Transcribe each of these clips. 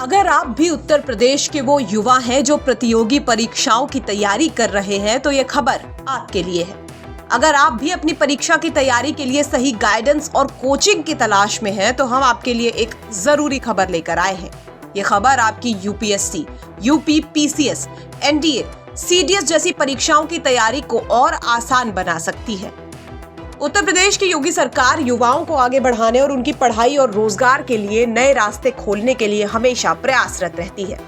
अगर आप भी उत्तर प्रदेश के वो युवा हैं जो प्रतियोगी परीक्षाओं की तैयारी कर रहे हैं तो ये खबर आपके लिए है। अगर आप भी अपनी परीक्षा की तैयारी के लिए सही गाइडेंस और कोचिंग की तलाश में हैं तो हम आपके लिए एक जरूरी खबर लेकर आए हैं। ये खबर आपकी UPSC, UP PCS, NDA, CDS जैसी परीक्षाओं की तैयारी को और आसान बना सकती है। उत्तर प्रदेश की योगी सरकार युवाओं को आगे बढ़ाने और उनकी पढ़ाई और रोजगार के लिए नए रास्ते खोलने के लिए हमेशा प्रयासरत रहती है।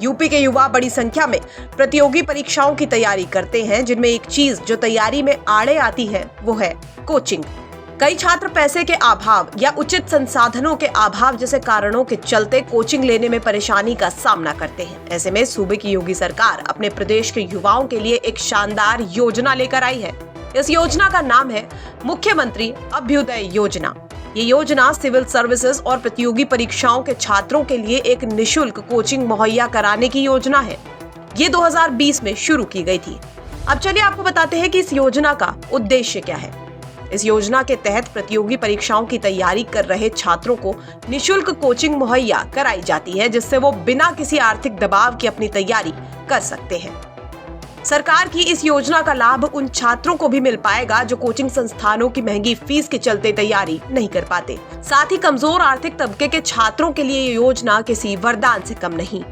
यूपी के युवा बड़ी संख्या में प्रतियोगी परीक्षाओं की तैयारी करते हैं, जिनमें एक चीज जो तैयारी में आड़े आती है वो है कोचिंग। कई छात्र पैसे के अभाव या उचित संसाधनों के अभाव जैसे कारणों के चलते कोचिंग लेने में परेशानी का सामना करते हैं। ऐसे में सूबे की योगी सरकार अपने प्रदेश के युवाओं के लिए एक शानदार योजना लेकर आई है। इस योजना का नाम है मुख्यमंत्री अभ्युदय योजना। ये योजना सिविल सर्विसेज और प्रतियोगी परीक्षाओं के छात्रों के लिए एक निशुल्क कोचिंग मुहैया कराने की योजना है। ये 2020 में शुरू की गई थी। अब चलिए आपको बताते हैं कि इस योजना का उद्देश्य क्या है। इस योजना के तहत प्रतियोगी परीक्षाओं की तैयारी कर रहे छात्रों को निशुल्क कोचिंग मुहैया कराई जाती है, जिससे वो बिना किसी आर्थिक दबाव के अपनी तैयारी कर सकते हैं। सरकार की इस योजना का लाभ उन छात्रों को भी मिल पाएगा जो कोचिंग संस्थानों की महंगी फीस के चलते तैयारी नहीं कर पाते। साथ ही कमजोर आर्थिक तबके के छात्रों के लिए ये योजना किसी वरदान से कम नहीं।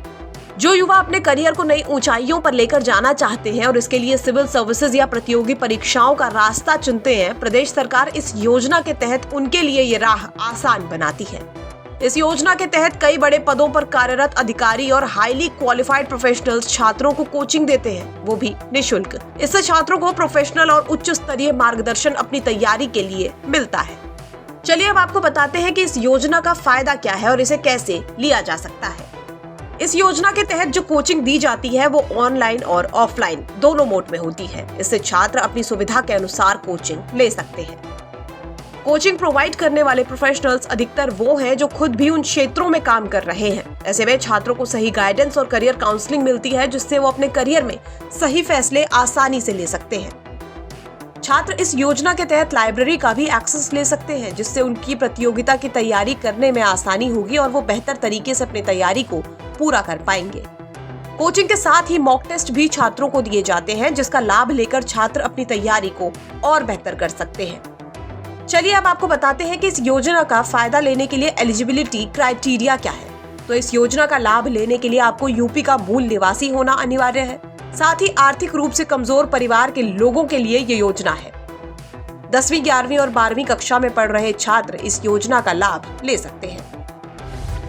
जो युवा अपने करियर को नई ऊंचाइयों पर लेकर जाना चाहते हैं और इसके लिए सिविल सर्विसेज या प्रतियोगी परीक्षाओं का रास्ता चुनते हैं, प्रदेश सरकार इस योजना के तहत उनके लिए ये राह आसान बनाती है। इस योजना के तहत कई बड़े पदों पर कार्यरत अधिकारी और हाईली क्वालिफाइड प्रोफेशनल्स छात्रों को कोचिंग देते हैं, वो भी निशुल्क। इससे छात्रों को प्रोफेशनल और उच्च स्तरीय मार्गदर्शन अपनी तैयारी के लिए मिलता है। चलिए अब आपको बताते हैं कि इस योजना का फायदा क्या है और इसे कैसे लिया जा सकता है। इस योजना के तहत जो कोचिंग दी जाती है वो ऑनलाइन और ऑफलाइन दोनों मोड में होती है। इससे छात्र अपनी सुविधा के अनुसार कोचिंग ले सकते हैं। कोचिंग प्रोवाइड करने वाले प्रोफेशनल्स अधिकतर वो हैं जो खुद भी उन क्षेत्रों में काम कर रहे हैं। ऐसे में छात्रों को सही गाइडेंस और करियर काउंसलिंग मिलती है, जिससे वो अपने करियर में सही फैसले आसानी से ले सकते हैं। छात्र इस योजना के तहत लाइब्रेरी का भी एक्सेस ले सकते हैं, जिससे उनकी प्रतियोगिता की तैयारी करने में आसानी होगी और वो बेहतर तरीके से अपनी तैयारी को पूरा कर पाएंगे। कोचिंग के साथ ही मॉक टेस्ट भी छात्रों को दिए जाते हैं, जिसका लाभ लेकर छात्र अपनी तैयारी को और बेहतर कर सकते हैं। चलिए अब आपको बताते हैं कि इस योजना का फायदा लेने के लिए एलिजिबिलिटी क्राइटेरिया क्या है। तो इस योजना का लाभ लेने के लिए आपको यूपी का मूल निवासी होना अनिवार्य है। साथ ही आर्थिक रूप से कमजोर परिवार के लोगों के लिए ये योजना है। 10वीं, 11वीं और 12वीं कक्षा में पढ़ रहे छात्र इस योजना का लाभ ले सकते हैं।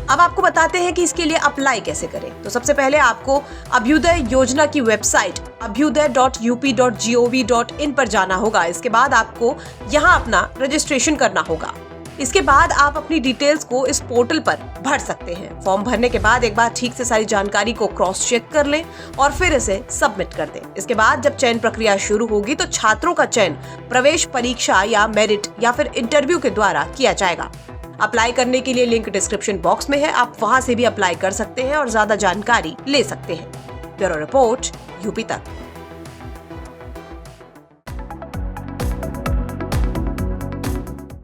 अब आपको बताते हैं कि इसके लिए अप्लाई कैसे करें। तो सबसे पहले आपको अभ्युदय योजना की वेबसाइट abhyuday.up.gov.in पर जाना होगा। इसके बाद आपको यहाँ अपना रजिस्ट्रेशन करना होगा। इसके बाद आप अपनी डिटेल्स को इस पोर्टल पर भर सकते हैं। फॉर्म भरने के बाद एक बार ठीक से सारी जानकारी को क्रॉस चेक कर लें और फिर इसे सबमिट कर दें। इसके बाद जब चयन प्रक्रिया शुरू होगी तो छात्रों का चयन प्रवेश परीक्षा या मेरिट या फिर इंटरव्यू के द्वारा किया जाएगा। अप्लाई करने के लिए लिंक डिस्क्रिप्शन बॉक्स में है, आप वहां से भी अप्लाई कर सकते हैं और ज्यादा जानकारी ले सकते हैं। ब्यूरो रिपोर्ट, यूपी तक।